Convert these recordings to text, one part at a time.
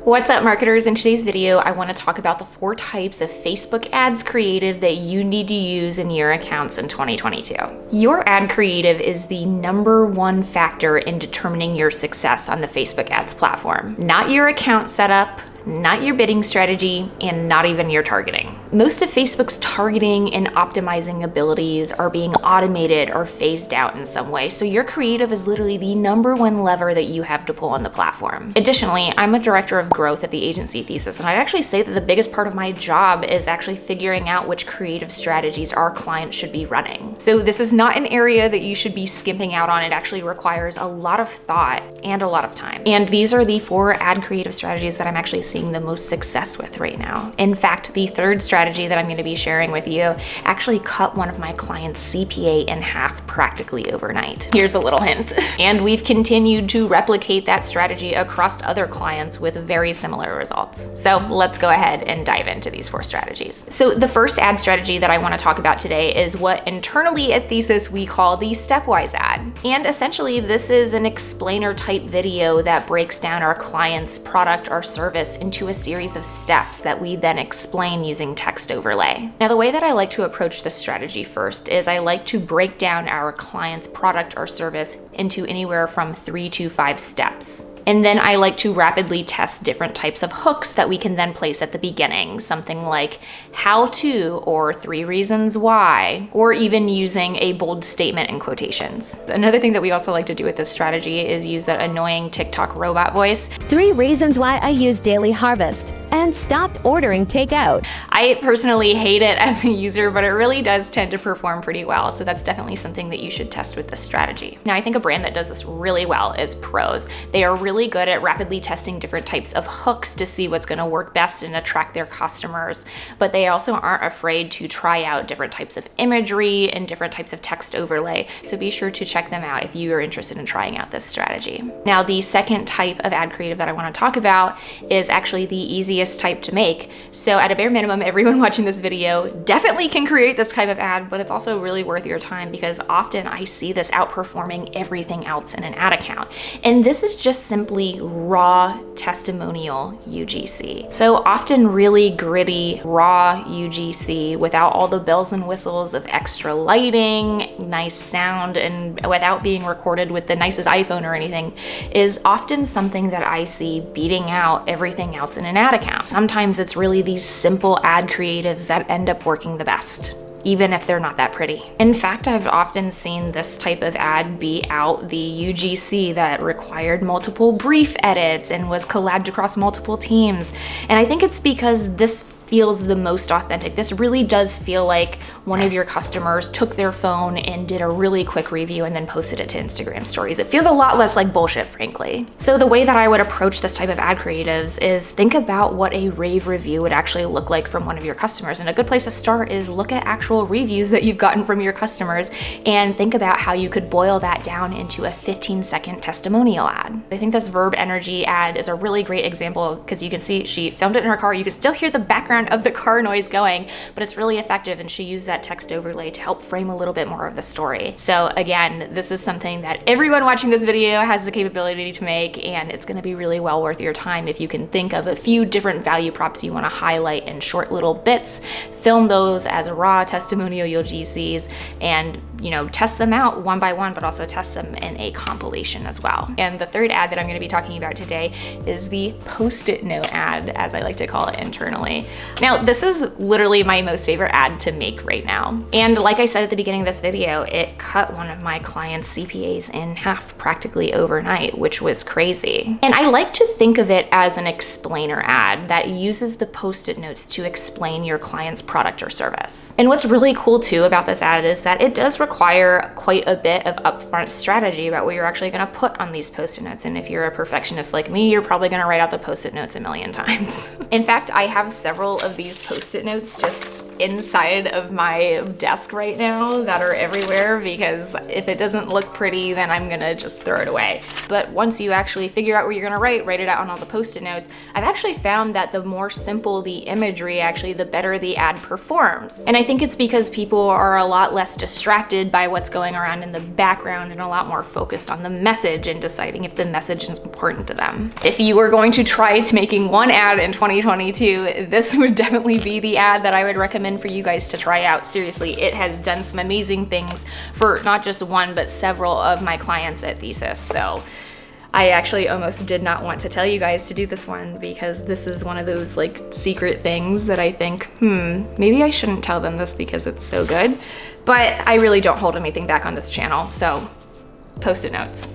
What's up, marketers? In today's video, I want to talk about the 4 types of Facebook ads creative that you need to use in your accounts in 2022. Your ad creative is the #1 factor in determining your success on the Facebook ads platform. Not your account setup, not your bidding strategy, and not even your targeting. Most of Facebook's targeting and optimizing abilities are being automated or phased out in some way, so your creative is literally the #1 lever that you have to pull on the platform. Additionally, I'm a director of growth at the agency Thesis, and I'd actually say that the biggest part of my job is actually figuring out which creative strategies our clients should be running. So this is not an area that you should be skimping out on. It actually requires a lot of thought and a lot of time. And these are the 4 ad creative strategies that I'm actually seeing the most success with right now. In fact, the 3rd strategy that I'm going to be sharing with you actually cut one of my clients' CPA in half practically overnight. Here's a little hint. And we've continued to replicate that strategy across other clients with very similar results. So let's go ahead and dive into these 4 strategies. So the first ad strategy that I want to talk about today is what internally at Thesis we call the stepwise ad. And essentially this is an explainer type video that breaks down our client's product or service into a series of steps that we then explain using text overlay. Now, the way that I like to approach this strategy first is I like to break down our client's product or service into anywhere from 3 to 5 steps. And then I like to rapidly test different types of hooks that we can then place at the beginning. Something like how to, or 3 reasons why, or even using a bold statement in quotations. Another thing that we also like to do with this strategy is use that annoying TikTok robot voice. 3 reasons why I use Daily Harvest and stopped ordering takeout. I personally hate it as a user, but it really does tend to perform pretty well. So that's definitely something that you should test with this strategy. Now, I think a brand that does this really well is Pros. They are really good at rapidly testing different types of hooks to see what's going to work best and attract their customers. But they also aren't afraid to try out different types of imagery and different types of text overlay. So be sure to check them out if you are interested in trying out this strategy. Now, the second type of ad creative that I want to talk about is actually the easiest type to make. So at a bare minimum, everyone watching this video definitely can create this type of ad, but it's also really worth your time because often I see this outperforming everything else in an ad account. And this is just simply raw testimonial UGC. So often really gritty, raw UGC without all the bells and whistles of extra lighting, nice sound, and without being recorded with the nicest iPhone or anything is often something that I see beating out everything else in an ad account. Sometimes it's really these simple ad creatives that end up working the best, even if they're not that pretty. In fact, I've often seen this type of ad beat out the UGC that required multiple brief edits and was collabed across multiple teams. And I think it's because this feels the most authentic. This really does feel like one of your customers took their phone and did a really quick review and then posted it to Instagram stories. It feels a lot less like bullshit, frankly. So the way that I would approach this type of ad creatives is think about what a rave review would actually look like from one of your customers. And a good place to start is look at actual reviews that you've gotten from your customers and think about how you could boil that down into a 15-second testimonial ad. I think this Verb Energy ad is a really great example because you can see she filmed it in her car. You can still hear the background of the car noise going, but it's really effective, and she used that text overlay to help frame a little bit more of the story. So again, this is something that everyone watching this video has the capability to make, and it's going to be really well worth your time if you can think of a few different value props you want to highlight in short little bits, film those as raw testimonial UGCs, and test them out one by one, but also test them in a compilation as well. And the 3rd ad that I'm going to be talking about today is the Post-it note ad, as I like to call it internally. Now, this is literally my most favorite ad to make right now. And like I said at the beginning of this video, it cut one of my clients' CPAs in half practically overnight, which was crazy. And I like to think of it as an explainer ad that uses the Post-it notes to explain your client's product or service. And what's really cool too about this ad is that it does require quite a bit of upfront strategy about what you're actually going to put on these Post-it notes. And if you're a perfectionist like me, you're probably going to write out the Post-it notes a million times. In fact, I have several of these Post-it notes just inside of my desk right now that are everywhere, because if it doesn't look pretty, then I'm gonna just throw it away. But once you actually figure out what you're gonna write it out on all the Post-it notes. I've actually found that the more simple the imagery, actually, the better the ad performs. And I think it's because people are a lot less distracted by what's going around in the background and a lot more focused on the message and deciding if the message is important to them. If you were going to try to making one ad in 2022, this would definitely be the ad that I would recommend for you guys to try out. Seriously, it has done some amazing things for not just one, but several of my clients at Thesis. So I actually almost did not want to tell you guys to do this one, because this is one of those like secret things that I think, maybe I shouldn't tell them this because it's so good. But I really don't hold anything back on this channel, so Post-it notes.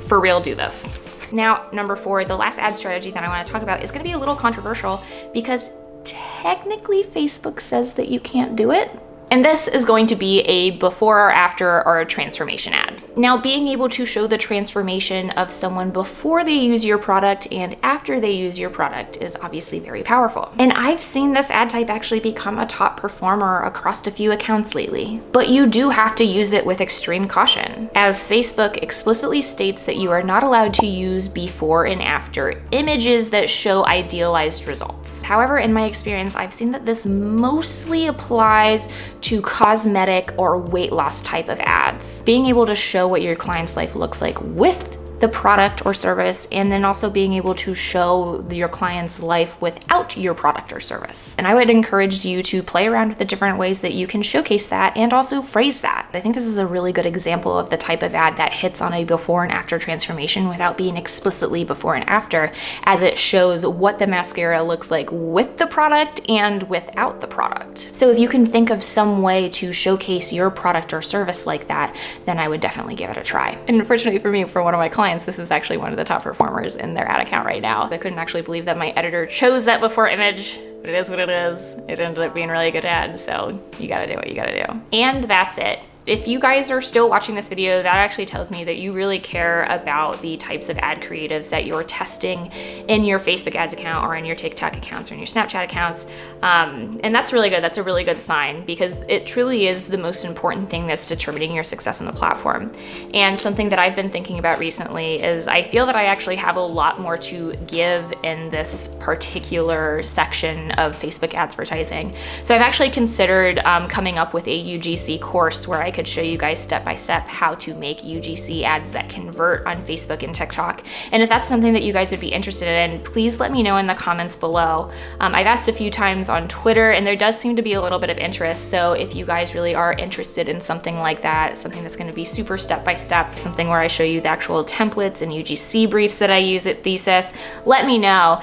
For real, do this. Now, number 4, the last ad strategy that I want to talk about is going to be a little controversial, because technically Facebook says that you can't do it. And this is going to be a before or after or a transformation ad. Now, being able to show the transformation of someone before they use your product and after they use your product is obviously very powerful. And I've seen this ad type actually become a top performer across a few accounts lately. But you do have to use it with extreme caution, as Facebook explicitly states that you are not allowed to use before and after images that show idealized results. However, in my experience, I've seen that this mostly applies to cosmetic or weight loss type of ads. Being able to show what your client's life looks like with the product or service, and then also being able to show your client's life without your product or service. And I would encourage you to play around with the different ways that you can showcase that and also phrase that. I think this is a really good example of the type of ad that hits on a before and after transformation without being explicitly before and after, as it shows what the mascara looks like with the product and without the product. So if you can think of some way to showcase your product or service like that, then I would definitely give it a try. And unfortunately for me, for one of my clients, this is actually one of the top performers in their ad account right now. I couldn't actually believe that my editor chose that before image, but it is what it is. It ended up being a really good ad, so you gotta do what you gotta do. And that's it. If you guys are still watching this video, that actually tells me that you really care about the types of ad creatives that you're testing in your Facebook ads account or in your TikTok accounts or in your Snapchat accounts. And that's really good. That's a really good sign, because it truly is the most important thing that's determining your success on the platform. And something that I've been thinking about recently is I feel that I actually have a lot more to give in this particular section of Facebook advertising. So I've actually considered coming up with a UGC course where I could show you guys step by step how to make UGC ads that convert on Facebook and TikTok. And if that's something that you guys would be interested in, please let me know in the comments below. I've asked a few times on Twitter, and there does seem to be a little bit of interest. So if you guys really are interested in something like that, something that's going to be super step by step, something where I show you the actual templates and UGC briefs that I use at Thesis, let me know,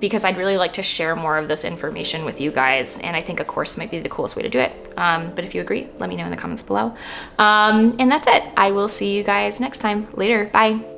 because I'd really like to share more of this information with you guys. And I think a course might be the coolest way to do it. But if you agree, let me know in the comments below. And that's it. I will see you guys next time. Later. Bye.